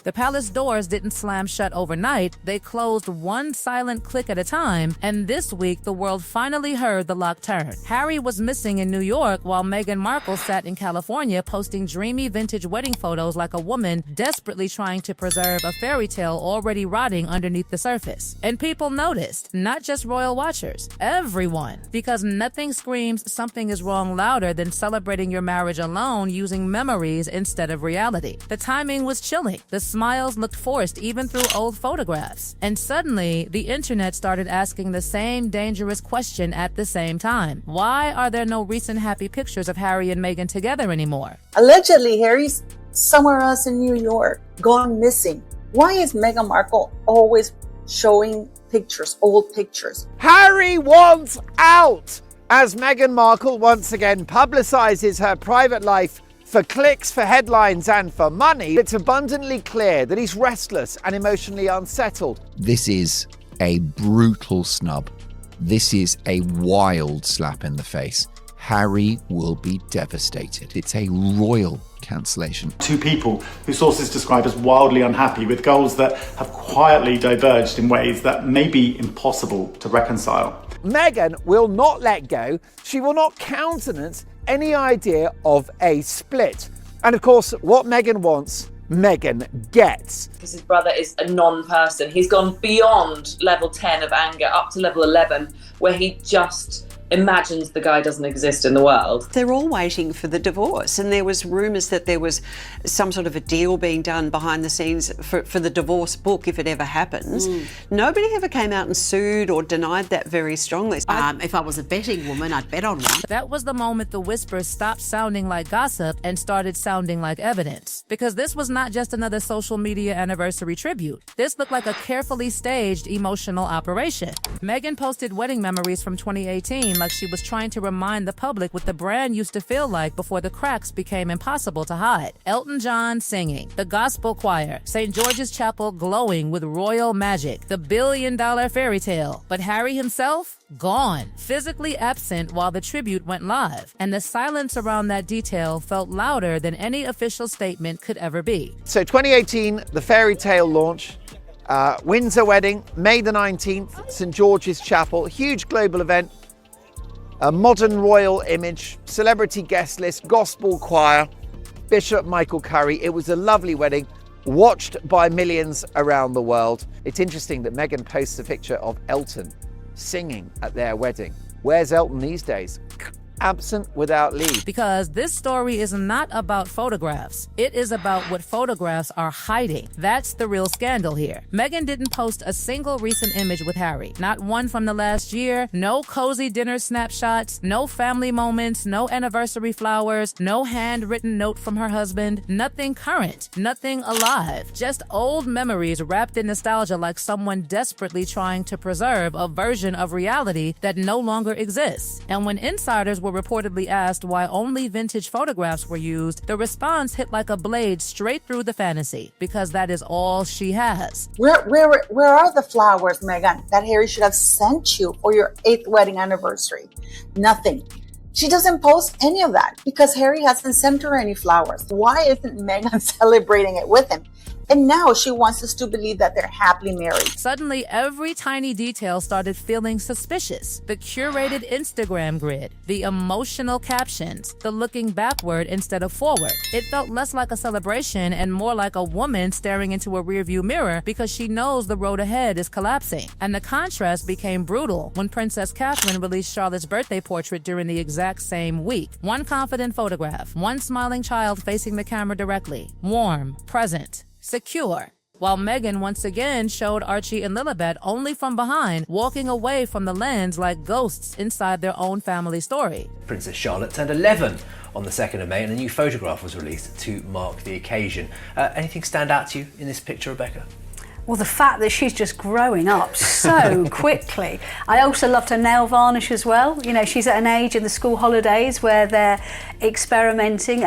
The palace doors didn't slam shut overnight, they closed one silent click at a time, and this week the world finally heard the lock turn. Harry was missing in New York while Meghan Markle sat in California posting dreamy vintage wedding photos like a woman desperately trying to preserve a fairy tale already rotting underneath the surface. And people noticed, not just royal watchers, everyone, because nothing screams something is wrong louder than celebrating your marriage alone using memories instead of reality. The timing was chilling. The smiles looked forced even through old photographs. And suddenly, the internet started asking the same dangerous question at the same time. Why are there no recent happy pictures of Harry and Meghan together anymore? Allegedly, Harry's somewhere else in New York, gone missing. Why is Meghan Markle always showing pictures, old pictures? Harry wants out! As Meghan Markle once again publicises her private life for clicks, for headlines and for money, it's abundantly clear that he's restless and emotionally unsettled. This is a brutal snub. This is a wild slap in the face. Harry will be devastated. It's a royal cancellation. Two people who sources describe as wildly unhappy with goals that have quietly diverged in ways that may be impossible to reconcile. Meghan will not let go. She will not countenance any idea of a split. And of course, what Meghan wants, Meghan gets. Because his brother is a non-person. He's gone beyond level 10 of anger up to level 11, where he just imagines the guy doesn't exist in the world. They're all waiting for the divorce, and there was rumours that there was some sort of a deal being done behind the scenes for the divorce book if it ever happens. Nobody ever came out and sued or denied that very strongly. If I was a betting woman, I'd bet on one. That was the moment the whispers stopped sounding like gossip and started sounding like evidence. Because this was not just another social media anniversary tribute. This looked like a carefully staged emotional operation. Meghan posted wedding memories from 2018 like she was trying to remind the public what the brand used to feel like before the cracks became impossible to hide. Elton John singing, the gospel choir, St. George's Chapel glowing with royal magic, the billion-dollar fairy tale. But Harry himself? Gone. Physically absent while the tribute went live. And the silence around that detail felt louder than any official statement could ever be. So 2018, the fairy tale launch. Windsor wedding, May the 19th, St. George's Chapel, huge global event. A modern royal image, celebrity guest list, gospel choir, Bishop Michael Curry. It was a lovely wedding, watched by millions around the world. It's interesting that Meghan posts a picture of Elton singing at their wedding. Where's Elton these days? Absent without leave. Because this story is not about photographs. It is about what photographs are hiding. That's the real scandal here. Meghan didn't post a single recent image with Harry. Not one from the last year, no cozy dinner snapshots, no family moments, no anniversary flowers, no handwritten note from her husband, nothing current, nothing alive. Just old memories wrapped in nostalgia like someone desperately trying to preserve a version of reality that no longer exists. And when insiders were reportedly asked why only vintage photographs were used, the response hit like a blade straight through the fantasy, because that is all she has. Where are the flowers, Meghan, that Harry should have sent you for your 8th wedding anniversary? Nothing. She doesn't post any of that because Harry hasn't sent her any flowers. Why isn't Meghan celebrating it with him? And now she wants us to believe that they're happily married. Suddenly, every tiny detail started feeling suspicious. The curated Instagram grid, the emotional captions, the looking backward instead of forward. It felt less like a celebration and more like a woman staring into a rearview mirror because she knows the road ahead is collapsing. And the contrast became brutal when Princess Catherine released Charlotte's birthday portrait during the exact same week. One confident photograph, one smiling child facing the camera directly, warm, present, secure. While Meghan once again showed Archie and Lilibet only from behind, walking away from the lens like ghosts inside their own family story. Princess Charlotte turned 11 on the 2nd of May and a new photograph was released to mark the occasion. Anything stand out to you in this picture, Rebecca? Well, the fact that she's just growing up so quickly. I also loved her nail varnish as well. You know, she's at an age in the school holidays where they're experimenting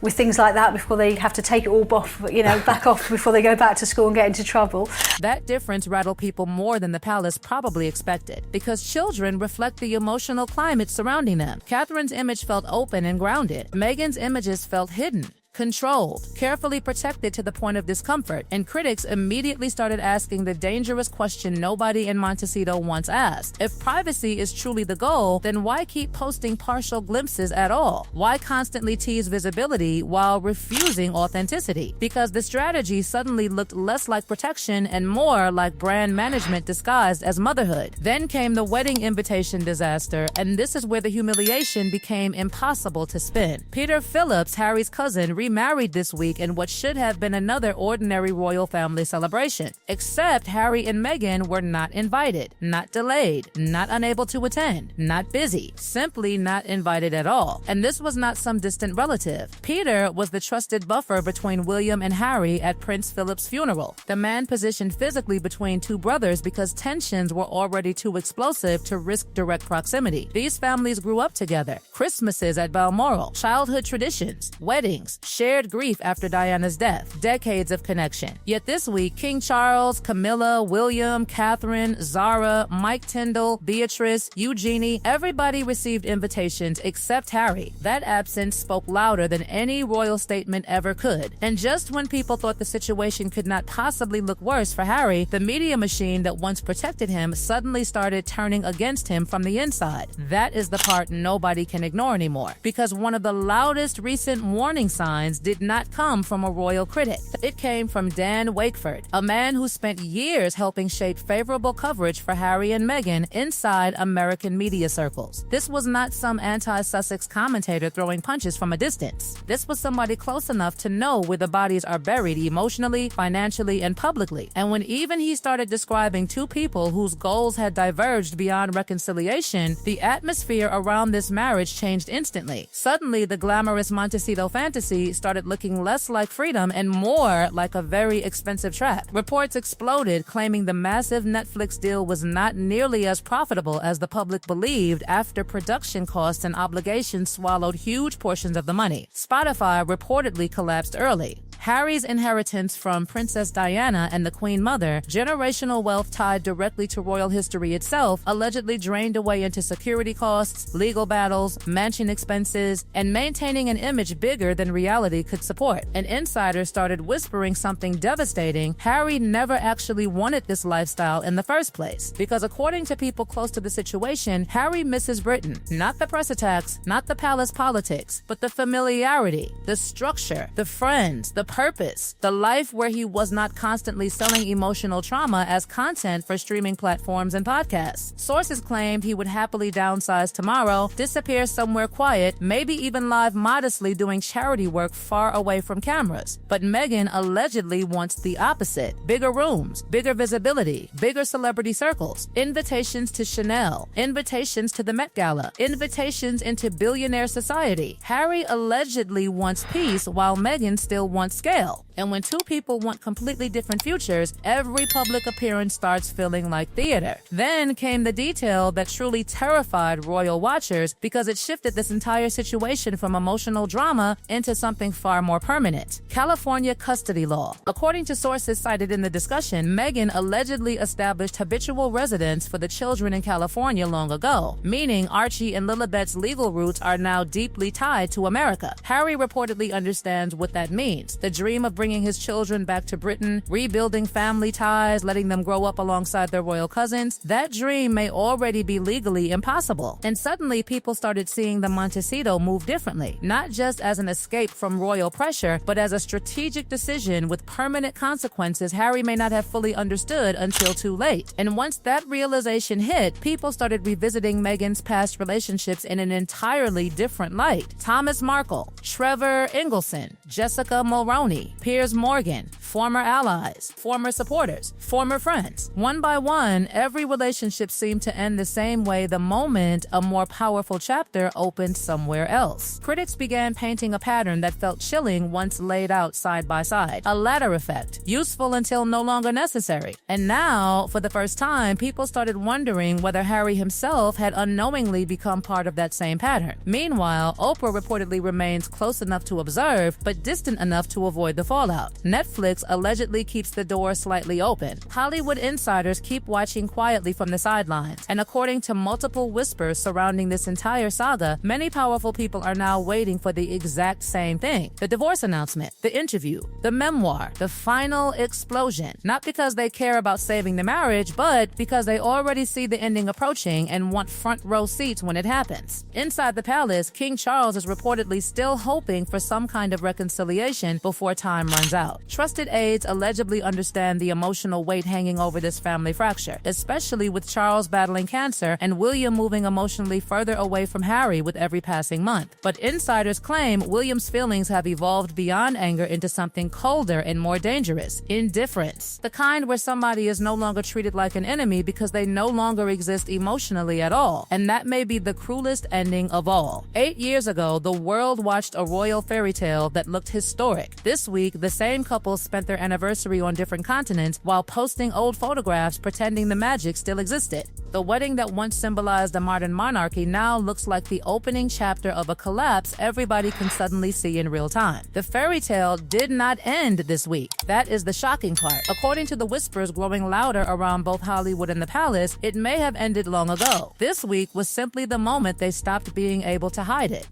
with things like that before they have to take it all off, back off before they go back to school and get into trouble. That difference rattled people more than the palace probably expected, because children reflect the emotional climate surrounding them. Catherine's image felt open and grounded. Meghan's images felt hidden. controlled, carefully protected to the point of discomfort, and critics immediately started asking the dangerous question nobody in Montecito once asked. If privacy is truly the goal, then why keep posting partial glimpses at all? Why constantly tease visibility while refusing authenticity? Because the strategy suddenly looked less like protection and more like brand management disguised as motherhood. Then came the wedding invitation disaster, and this is where the humiliation became impossible to spin. Peter Phillips, Harry's cousin, remarried this week in what should have been another ordinary royal family celebration. Except Harry and Meghan were not invited, not delayed, not unable to attend, not busy, simply not invited at all. And this was not some distant relative. Peter was the trusted buffer between William and Harry at Prince Philip's funeral. The man positioned physically between two brothers because tensions were already too explosive to risk direct proximity. These families grew up together. Christmases at Balmoral, childhood traditions, weddings, shared grief after Diana's death, decades of connection. Yet this week, King Charles, Camilla, William, Catherine, Zara, Mike Tyndall, Beatrice, Eugenie, everybody received invitations except Harry. That absence spoke louder than any royal statement ever could. And just when people thought the situation could not possibly look worse for Harry, the media machine that once protected him suddenly started turning against him from the inside. That is the part nobody can ignore anymore, because one of the loudest recent warning signs did not come from a royal critic. It came from Dan Wakeford, a man who spent years helping shape favorable coverage for Harry and Meghan inside American media circles. This was not some anti-Sussex commentator throwing punches from a distance. This was somebody close enough to know where the bodies are buried emotionally, financially, and publicly. And when even he started describing two people whose goals had diverged beyond reconciliation, the atmosphere around this marriage changed instantly. Suddenly, the glamorous Montecito fantasy started looking less like freedom and more like a very expensive trap. Reports exploded claiming the massive Netflix deal was not nearly as profitable as the public believed after production costs and obligations swallowed huge portions of the money. Spotify reportedly collapsed early. Harry's inheritance from Princess Diana and the Queen Mother, generational wealth tied directly to royal history itself, allegedly drained away into security costs, legal battles, mansion expenses, and maintaining an image bigger than reality could support. An insider started whispering something devastating. Harry never actually wanted this lifestyle in the first place, because according to people close to the situation, Harry misses Britain. Not the press attacks, not the palace politics, but the familiarity, the structure, the friends, the purpose, the life where he was not constantly selling emotional trauma as content for streaming platforms and podcasts. Sources claimed he would happily downsize tomorrow, disappear somewhere quiet, maybe even live modestly doing charity work far away from cameras. But Meghan allegedly wants the opposite: bigger rooms, bigger visibility, bigger celebrity circles, invitations to Chanel, invitations to the Met Gala, invitations into billionaire society. Harry allegedly wants peace while Meghan still wants scale. And when two people want completely different futures, every public appearance starts feeling like theater. Then came the detail that truly terrified royal watchers, because it shifted this entire situation from emotional drama into something far more permanent: California custody law. According to sources cited in the discussion, Meghan allegedly established habitual residence for the children in California long ago, meaning Archie and Lilibet's legal roots are now deeply tied to America. Harry reportedly understands what that means: the dream of bringing his children back to Britain, rebuilding family ties, letting them grow up alongside their royal cousins. That dream may already be legally impossible. And suddenly people started seeing the Montecito move differently, not just as an escape from royal pressure, but as a strategic decision with permanent consequences Harry may not have fully understood until too late. And once that realization hit, people started revisiting Meghan's past relationships in an entirely different light. Thomas Markle, Trevor Ingleson, Jessica Mulroney, Piers Morgan, former allies, former supporters, former friends. One by one, every relationship seemed to end the same way the moment a more powerful chapter opened somewhere else. Critics began painting a pattern that felt chilling once laid out side by side. A ladder effect, useful until no longer necessary. And now, for the first time, people started wondering whether Harry himself had unknowingly become part of that same pattern. Meanwhile, Oprah reportedly remains close enough to observe, but distant enough to avoid the fallout. Netflix Netflix allegedly keeps the door slightly open. Hollywood insiders keep watching quietly from the sidelines, and according to multiple whispers surrounding this entire saga, many powerful people are now waiting for the exact same thing: the divorce announcement, the interview, the memoir, the final explosion. Not because they care about saving the marriage, but because they already see the ending approaching and want front row seats when it happens. Inside the palace, King Charles is reportedly still hoping for some kind of reconciliation before time runs out. Trusted aides allegedly understand the emotional weight hanging over this family fracture, especially with Charles battling cancer and William moving emotionally further away from Harry with every passing month. But insiders claim William's feelings have evolved beyond anger into something colder and more dangerous: indifference. The kind where somebody is no longer treated like an enemy because they no longer exist emotionally at all. And that may be the cruelest ending of all. 8 years ago, the world watched a royal fairy tale that looked historic. This week, the same couple spent their anniversary on different continents while posting old photographs pretending the magic still existed. The wedding that once symbolized a modern monarchy now looks like the opening chapter of a collapse everybody can suddenly see in real time. The fairy tale did not end this week. That is the shocking part. According to the whispers growing louder around both Hollywood and the palace, it may have ended long ago. This week was simply the moment they stopped being able to hide it.